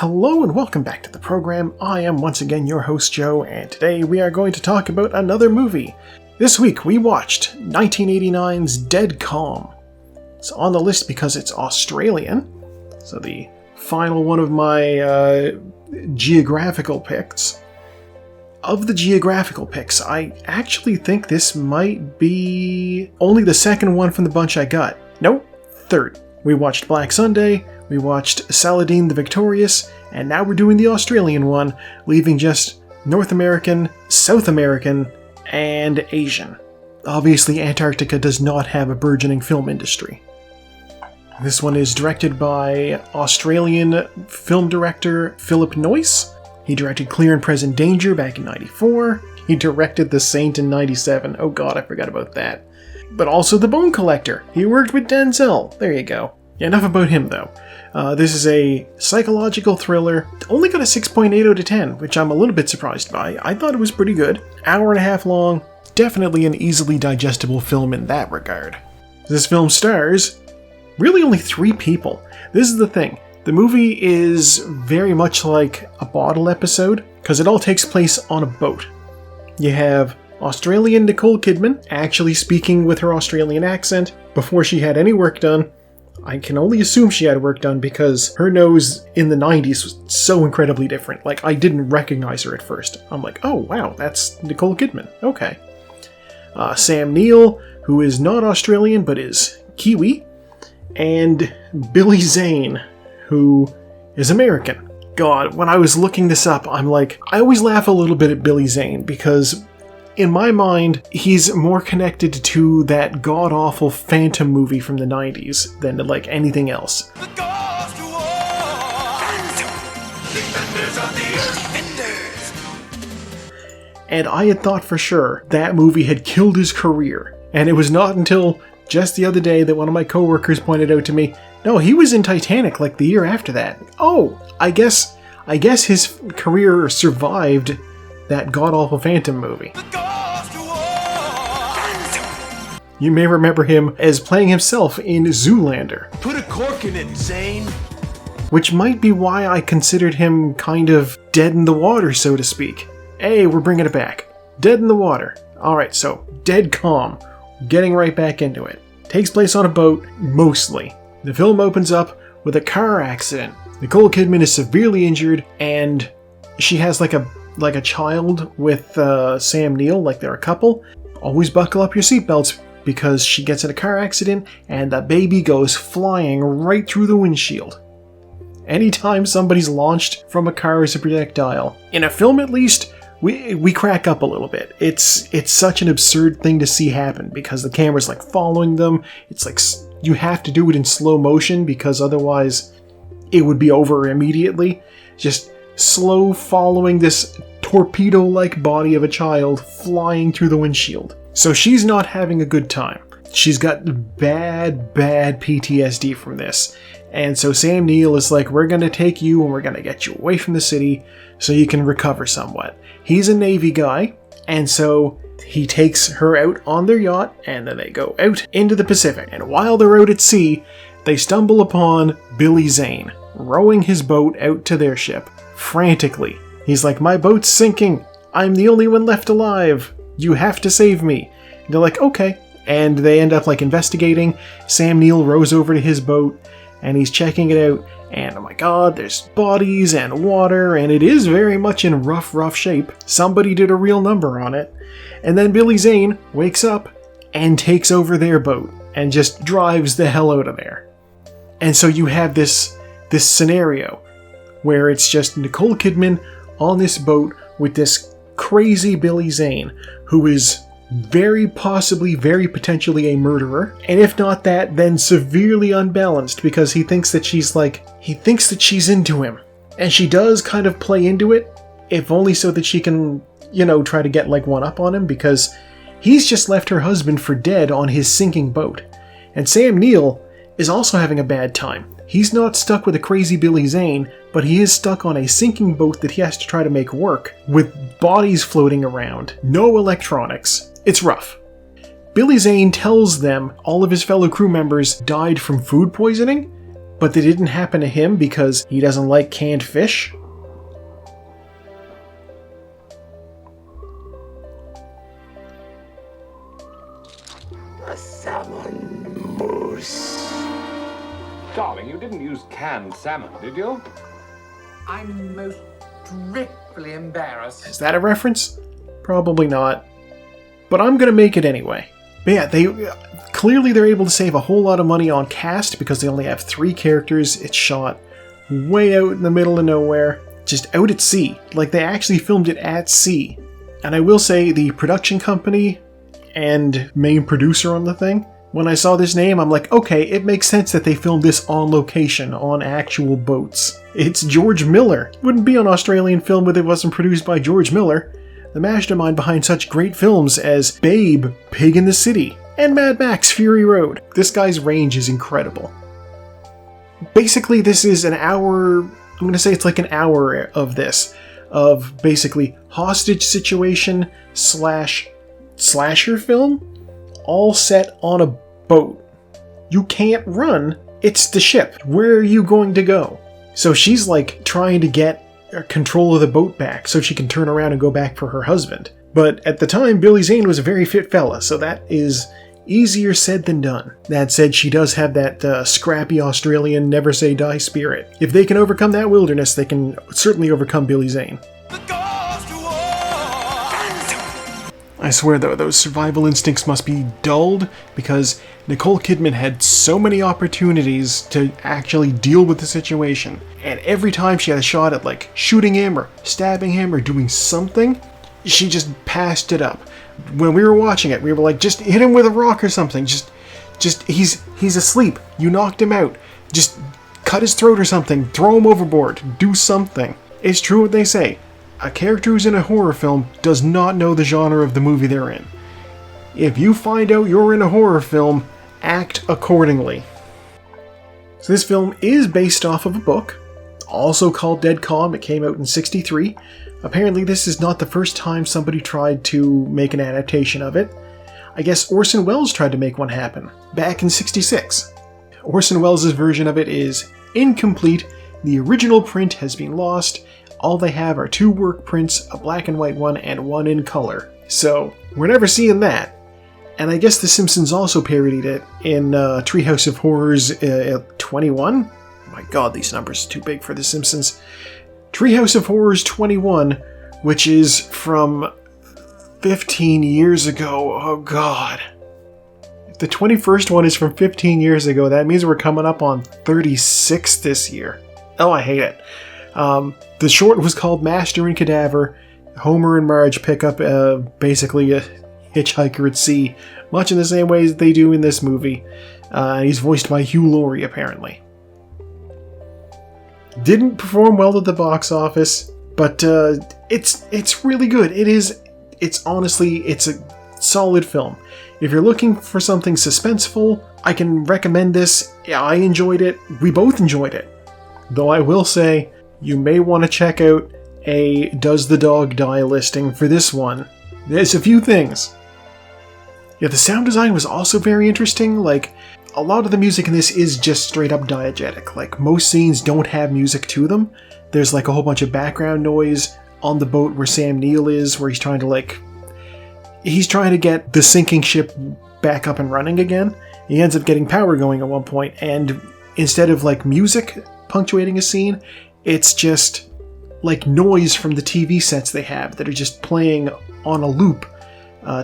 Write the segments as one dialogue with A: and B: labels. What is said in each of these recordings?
A: Hello and welcome back to the program. I am once again your host Joe, and today we are going to talk about another movie. This week we watched 1989's Dead Calm. It's on the list because it's Australian, so the final one of my geographical picks. Of the geographical picks, I actually think this might be only the second one from the bunch I got. Nope, third. We watched Black Sunday, we watched Saladin the Victorious, and now we're doing the Australian one, leaving just North American, South American, and Asian. Obviously, Antarctica does not have a burgeoning film industry. This one is directed by Australian film director Philip Noyce. He directed Clear and Present Danger back in '94. He directed The Saint in '97. Oh god, I forgot about that. But also The Bone Collector. He worked with Denzel. There you go. Yeah, enough about him though. This is a psychological thriller. Only got a 6.8 out of 10, which I'm a little bit surprised by. I thought it was pretty good. Hour and a half long. Definitely an easily digestible film in that regard. This film stars really only 3 people. This is the thing. The movie is very much like a bottle episode, because it all takes place on a boat. You have Australian Nicole Kidman actually speaking with her Australian accent before she had any work done. I can only assume she had work done because her nose in the 90s was so incredibly different. Like, I didn't recognize her at first. I'm like, oh wow, that's Nicole Kidman. Okay. Sam Neill, who is not Australian but is Kiwi, and Billy Zane, who is American. God, when I was looking this up, I'm like, I always laugh a little bit at Billy Zane because in my mind, he's more connected to that god-awful Phantom movie from the 90s than to like anything else. And I had thought for sure that movie had killed his career. And it was not until just the other day that one of my coworkers pointed out to me, no, he was in Titanic like the year after that. Oh, I guess his career survived that god-awful Phantom movie. You may remember him as playing himself in Zoolander.
B: Put a cork in it, Zane.
A: Which might be why I considered him kind of dead in the water, so to speak. Hey, we're bringing it back. Dead in the water. Alright, so Dead Calm. Getting right back into it. Takes place on a boat, mostly. The film opens up with a car accident. Nicole Kidman is severely injured, and she has like a child with Sam Neill, like they're a couple. Always buckle up your seatbelts because she gets in a car accident and the baby goes flying right through the windshield. Anytime somebody's launched from a car as a projectile, in a film at least, we crack up a little bit. It's such an absurd thing to see happen because the camera's like following them. It's like you have to do it in slow motion because otherwise it would be over immediately. Just slow following this torpedo-like body of a child flying through the windshield. So she's not having a good time. She's got bad PTSD from this. And so Sam Neill is like, we're going to take you and we're going to get you away from the city so you can recover somewhat. He's a Navy guy, and so he takes her out on their yacht, and then they go out into the Pacific. And while they're out at sea, they stumble upon Billy Zane, rowing his boat out to their ship, frantically. He's like, my boat's sinking. I'm the only one left alive. You have to save me. And they're like, okay. And they end up like investigating. Sam Neill rows over to his boat and he's checking it out. And oh my god, there's bodies and water, and it is very much in rough shape. Somebody did a real number on it. And then Billy Zane wakes up and takes over their boat and just drives the hell out of there. And so you have this scenario where it's just Nicole Kidman on this boat with this crazy Billy Zane, who is very potentially a murderer, and if not that, then severely unbalanced because he thinks that she's into him. And she does kind of play into it, if only so that she can, try to get like one up on him because he's just left her husband for dead on his sinking boat. And Sam Neill is also having a bad time. He's not stuck with a crazy Billy Zane, but he is stuck on a sinking boat that he has to try to make work, with bodies floating around, no electronics. It's rough. Billy Zane tells them all of his fellow crew members died from food poisoning, but they didn't happen to him because he doesn't like canned fish?
C: A salmon mousse.
D: Darling, you didn't use canned salmon, did you?
E: I'm most dreadfully embarrassed.
A: Is that a reference? Probably not. But I'm gonna make it anyway. But yeah, clearly they're able to save a whole lot of money on cast because they only have 3 characters. It's shot way out in the middle of nowhere, just out at sea. Like, they actually filmed it at sea. And I will say, the production company and main producer on the thing, when I saw this name, I'm like, okay, it makes sense that they filmed this on location, on actual boats. It's George Miller. It wouldn't be an Australian film if it wasn't produced by George Miller, the mastermind behind such great films as Babe, Pig in the City, and Mad Max Fury Road. This guy's range is incredible. Basically, this is an hour, I'm going to say it's like an hour of this, of basically hostage situation / slasher film, all set on a boat. You can't run, it's the ship. Where are you going to go? So she's like trying to get control of the boat back so she can turn around and go back for her husband. But at the time, Billy Zane was a very fit fella, so that is easier said than done. That said, she does have that scrappy Australian never say die spirit. If they can overcome that wilderness, they can certainly overcome Billy Zane. I swear though, those survival instincts must be dulled because Nicole Kidman had so many opportunities to actually deal with the situation. And every time she had a shot at like shooting him or stabbing him or doing something, she just passed it up. When we were watching it, we were like, just hit him with a rock or something. Just he's asleep. You knocked him out. Just cut his throat or something. Throw him overboard. Do something. It's true what they say. A character who's in a horror film does not know the genre of the movie they're in. If you find out you're in a horror film, act accordingly. So this film is based off of a book, also called Dead Calm. It came out in '63. Apparently this is not the first time somebody tried to make an adaptation of it. I guess Orson Welles tried to make one happen, back in '66. Orson Welles' version of it is incomplete. The original print has been lost. All they have are 2 work prints, a black and white one and one in color. So, we're never seeing that. And I guess The Simpsons also parodied it in Treehouse of Horrors 21? Oh my god, these numbers are too big for The Simpsons. Treehouse of Horrors 21, which is from 15 years ago. Oh god. If the 21st one is from 15 years ago, that means we're coming up on 36 this year. Oh, I hate it. The short was called Master and Cadaver. Homer and Marge pick up basically a hitchhiker at sea, much in the same way as they do in this movie. He's voiced by Hugh Laurie, apparently. Didn't perform well at the box office, but it's really good. It's a solid film. If you're looking for something suspenseful, I can recommend this. I enjoyed it. We both enjoyed it. Though I will say, you may want to check out a Does the Dog Die listing for this one. There's a few things. Yeah, the sound design was also very interesting. Like, a lot of the music in this is just straight up diegetic. Like, most scenes don't have music to them. There's like a whole bunch of background noise on the boat where Sam Neill is, where he's trying to get the sinking ship back up and running again. He ends up getting power going at one point, and instead of like music punctuating a scene, it's just like noise from the TV sets they have that are just playing on a loop,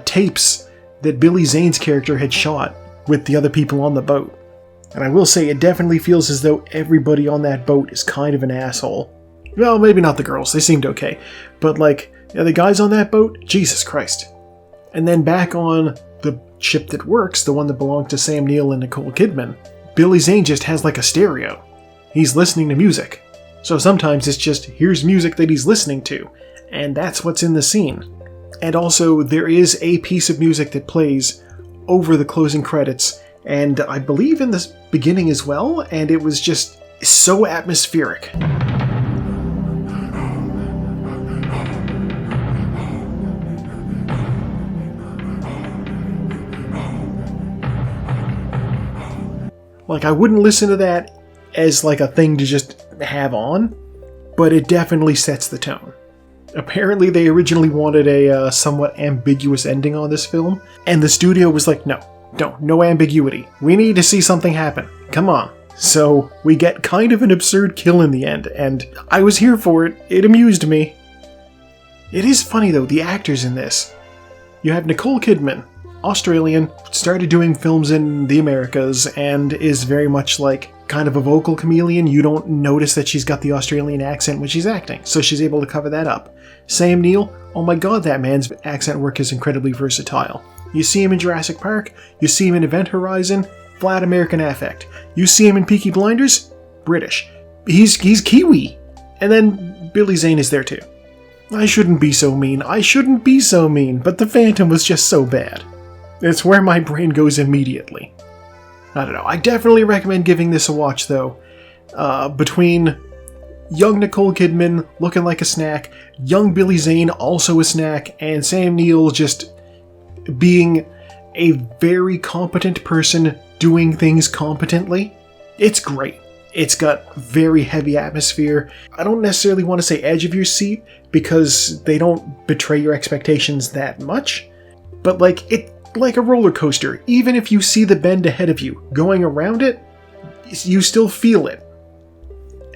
A: tapes that Billy Zane's character had shot with the other people on the boat. And I will say, it definitely feels as though everybody on that boat is kind of an asshole. Well, maybe not the girls, they seemed okay. But like, the guys on that boat, Jesus Christ. And then back on the ship that works, the one that belonged to Sam Neill and Nicole Kidman, Billy Zane just has like a stereo. He's listening to music. So sometimes it's just, here's music that he's listening to, and that's what's in the scene. And also, there is a piece of music that plays over the closing credits, and I believe in the beginning as well, and it was just so atmospheric. Like, I wouldn't listen to that as like a thing to just have on, but it definitely sets the tone. Apparently they originally wanted a somewhat ambiguous ending on this film, and the studio was like, no ambiguity. We need to see something happen. Come on. So we get kind of an absurd kill in the end, and I was here for it. It amused me. It is funny though, the actors in this. You have Nicole Kidman, Australian, started doing films in the Americas, and is very much like kind of a vocal chameleon. You don't notice that she's got the Australian accent when she's acting, so she's able to cover that up. Sam Neill, oh my god, that man's accent work is incredibly versatile. You see him in Jurassic Park, you see him in Event Horizon, flat American affect. You see him in Peaky Blinders, British. He's Kiwi. And then Billy Zane is there too. I shouldn't be so mean, but The Phantom was just so bad. It's where my brain goes immediately. I don't know, I definitely recommend giving this a watch though. Between young Nicole Kidman looking like a snack, young Billy Zane also a snack, and Sam Neill just being a very competent person doing things competently. It's great. It's got very heavy atmosphere. I don't necessarily want to say edge of your seat because they don't betray your expectations that much, but like a roller coaster. Even if you see the bend ahead of you, going around it, you still feel it.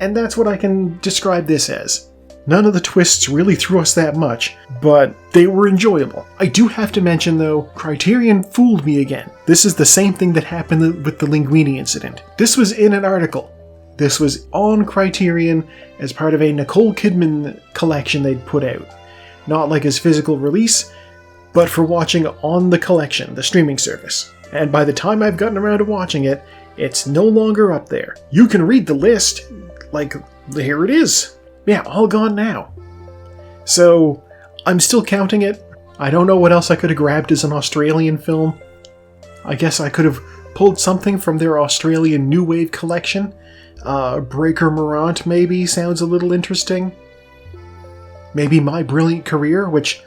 A: And that's what I can describe this as. None of the twists really threw us that much, but they were enjoyable. I do have to mention though, Criterion fooled me again. This is the same thing that happened with the Linguini incident. This was in an article. This was on Criterion as part of a Nicole Kidman collection they'd put out. Not like his physical release, but for watching on the collection, the streaming service. And by the time I've gotten around to watching it, it's no longer up there. You can read the list, like, here it is. Yeah, all gone now. So, I'm still counting it. I don't know what else I could have grabbed as an Australian film. I guess I could have pulled something from their Australian New Wave collection. Breaker Morant maybe sounds a little interesting. Maybe My Brilliant Career, which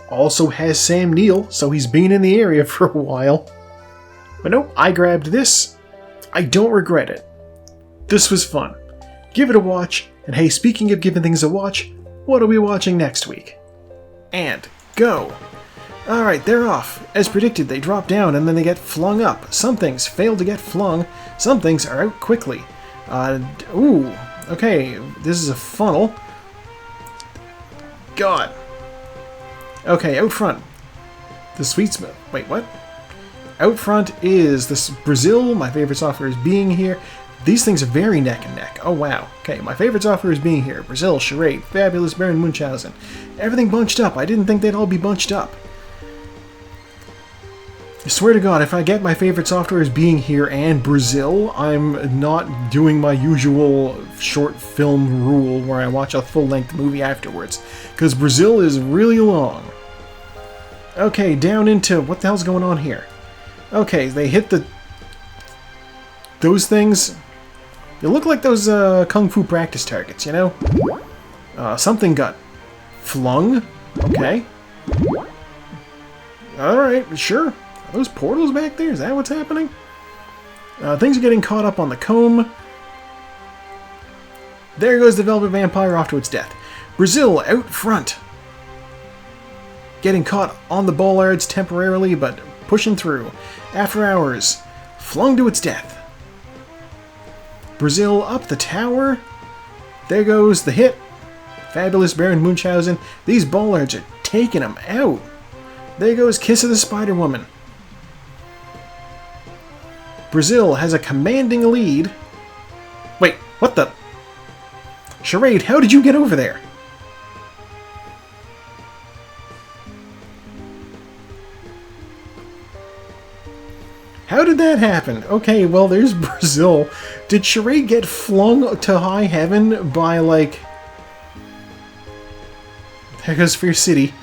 A: also has Sam Neill, so he's been in the area for a while. But no, I grabbed this. I don't regret it. This was fun. Give it a watch, and hey, speaking of giving things a watch, what are we watching next week? And go! Alright, they're off. As predicted, they drop down and then they get flung up. Some things fail to get flung, some things are out quickly. Okay, this is a funnel. God. Okay, out front. The sweet smell. Wait, what? Out front is this Brazil. My favorite software is Being Here. These things are very neck and neck. Oh, wow. Okay, my favorite software is Being Here. Brazil, Charade, Fabulous Baron Munchausen. Everything bunched up. I didn't think they'd all be bunched up. I swear to God, if I get my favorite software as Being Here and Brazil, I'm not doing my usual short film rule where I watch a full-length movie afterwards. Because Brazil is really long. Okay, down into... what the hell's going on here? Okay, they hit those things... They look like those Kung Fu practice targets, you know? Something got flung. Okay. Alright, sure. Are those portals back there? Is that what's happening? Things are getting caught up on the comb. There goes the Velvet Vampire off to its death. Brazil out front. Getting caught on the bollards temporarily, but pushing through. After hours. Flung to its death. Brazil up the tower. There goes the hit. Fabulous Baron Munchausen. These bollards are taking him out. There goes Kiss of the Spider-Woman. Brazil has a commanding lead. Wait, what the? Charade, how did you get over there? How did that happen? Okay, well, there's Brazil. Did Charade get flung to high heaven by, like... There goes Fierce City.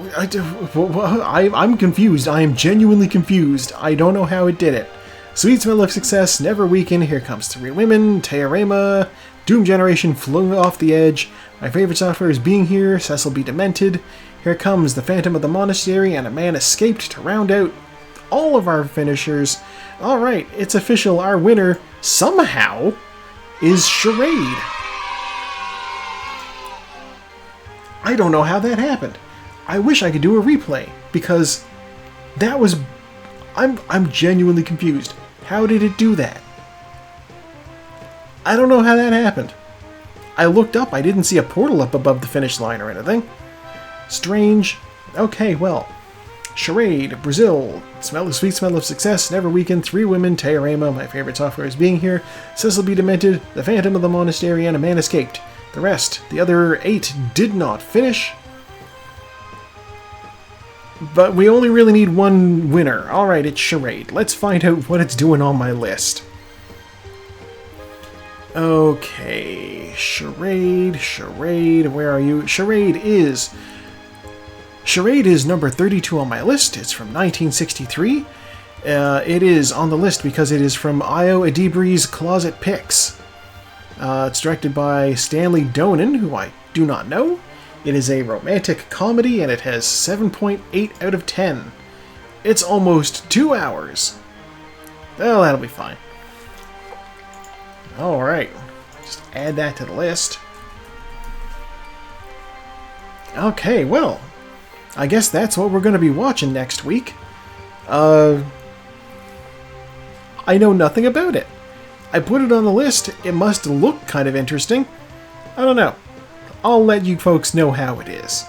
A: I'm confused. I am genuinely confused. I don't know how it did it. Sweet smell of success, never weaken. Here comes three women. Teorema. Doom Generation flung off the edge. My favorite software is Being Here. Cecil be demented. Here comes the Phantom of the Monastery, and a man escaped to round out all of our finishers. Alright, it's official. Our winner, somehow is Charade. I don't know how that happened. I wish I could do a replay, because that was... I'm genuinely confused. How did it do that? I don't know how that happened. I looked up, I didn't see a portal up above the finish line or anything. Strange. Okay, well. Charade, Brazil, Smell the Sweet Smell of Success, Never Weaken, Three Women, Teorema, My Favorite Software is Being Here, Cecil B. Demented, The Phantom of the Monastery, and A Man Escaped. The rest, the other 8, did not finish. But we only really need one winner. Alright, it's Charade. Let's find out what it's doing on my list. Okay, Charade, where are you? Charade is number 32 on my list. It's from 1963. It is on the list because it is from Io Adibri's Closet Picks. It's directed by Stanley Donen, who I do not know. It is a romantic comedy, and it has 7.8 out of 10. It's almost 2 hours. Well, that'll be fine. Alright, just add that to the list. Okay, well, I guess that's what we're going to be watching next week. I know nothing about it. I put it on the list. It must look kind of interesting. I don't know. I'll let you folks know how it is.